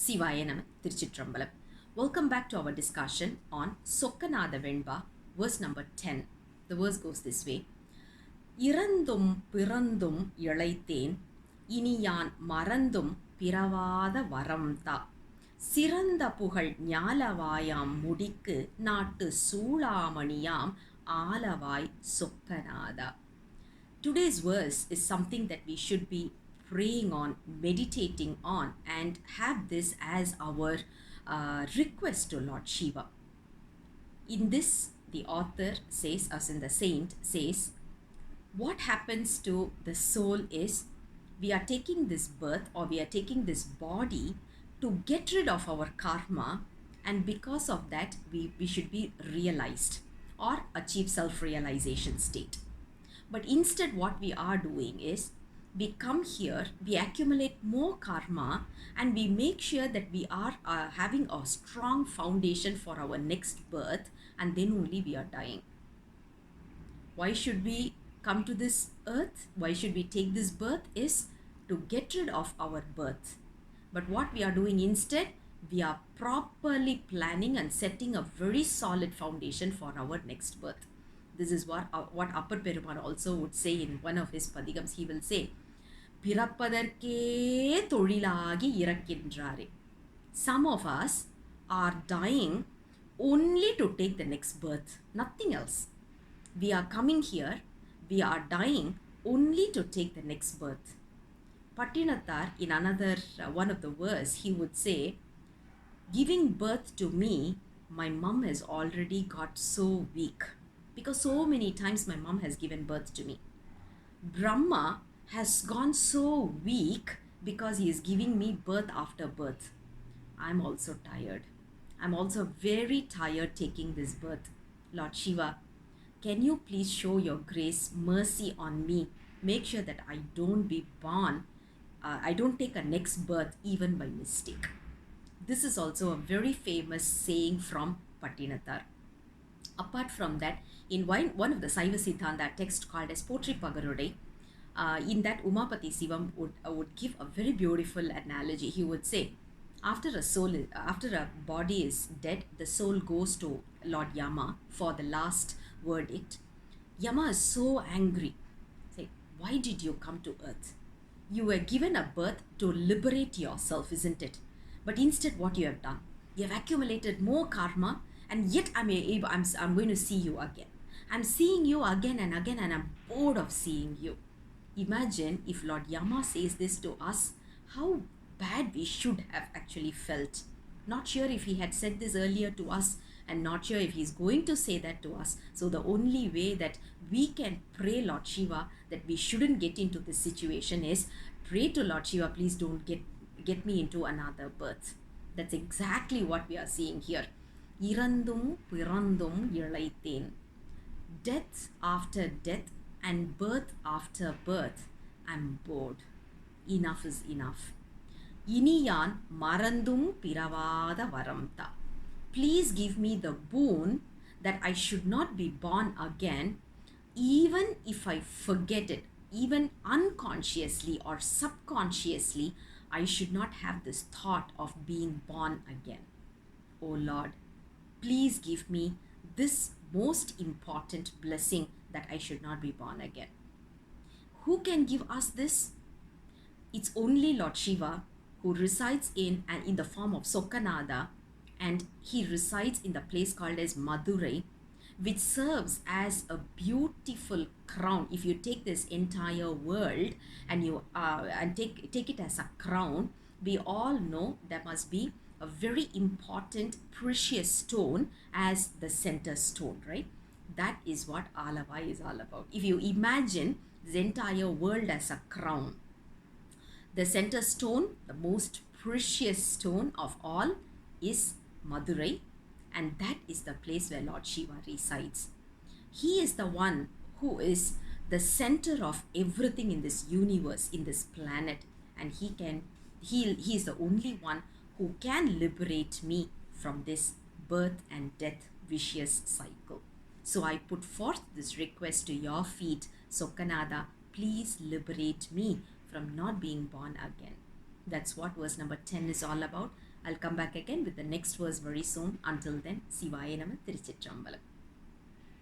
Sivaya Nama Tiruchitrambalam. Welcome back to our discussion on Sokkanatha Venba, verse number 10. The verse goes this way. Irandhum Pirandhum Yalaithen Iniyan Marandhum Piravada Varamta Siranda Puhal Nyalavayam Mudikku Nattu Sulamaniyam Alavai Sokkanatha. Today's verse is something that we should be praying on, meditating on, and have this as our request to Lord Shiva. In this, the author says, as in the saint says, what happens to the soul is we are taking this birth or we are taking this body to get rid of our karma, and because of that, we should be realized or achieve self-realization state. But instead, what we are doing is we come here, we accumulate more karma, and we make sure that we are having a strong foundation for our next birth, and then only we are dying. Why should we come to this earth? Why should we take this birth? Is to get rid of our birth. But what we are doing instead, we are properly planning and setting a very solid foundation for our next birth. This is what Upper Perumal also would say in one of his padigams. He will say, Pirappadarke Tolilagi Irakkindrare. Some of us are dying only to take the next birth, nothing else. We are coming here, we are dying only to take the next birth. Pattinathar, in another one of the verse, he would say, giving birth to me, my mom has already got so weak. Because so many times my mom has given birth to me. Brahma has gone so weak because he is giving me birth after birth. I'm also tired. I'm also very tired taking this birth. Lord Shiva, can you please show your grace, mercy on me? Make sure that I don't be born, I don't take a next birth even by mistake. This is also a very famous saying from Pattinathar. Apart from that, in one of the Siva Siddhanta text called as Potri Pagarude, in that Umapati Sivam would give a very beautiful analogy. He would say, after a body is dead, the soul goes to Lord Yama for the last verdict. Yama is so angry. Say, why did you come to earth? You were given a birth to liberate yourself, isn't it? But instead, what you have done, you have accumulated more karma, and yet I'm going to see you again. I'm seeing you again, and I'm bored of seeing you. Imagine if Lord Yama says this to us, how bad we should have actually felt. Not sure if he had said this earlier to us, and not sure if he's going to say that to us. So the only way that we can pray Lord Shiva that we shouldn't get into this situation is pray to Lord Shiva, please don't get me into another birth. That's exactly what we are seeing here. Irandhum Pirandhum Yalaithen. Death after death and birth after birth. I'm bored. Enough is enough. Iniyan Marandhum Piravada Varamta. Please give me the boon that I should not be born again, even if I forget it, even unconsciously or subconsciously, I should not have this thought of being born again. Oh Lord, please give me this most important blessing that I should not be born again. Who can give us this? It's only Lord Shiva, who resides in the form of Sokkanatha, and he resides in the place called as Madurai, which serves as a beautiful crown. If you take this entire world and you take it as a crown, we all know there must be a very important precious stone as the center stone, right? That is what Alavai is all about. If you imagine this entire world as a crown, the center stone, the most precious stone of all, is Madurai, and that is the place where Lord Shiva resides. He is the one who is the center of everything in this universe, in this planet, and he is the only one who can liberate me from this birth and death vicious cycle. So I put forth this request to your feet, Sokkanatha, please liberate me from not being born again. That's what verse number 10 is all about. I'll come back again with the next verse very soon. Until then, Sivaye Nama Tiruchitrambalam.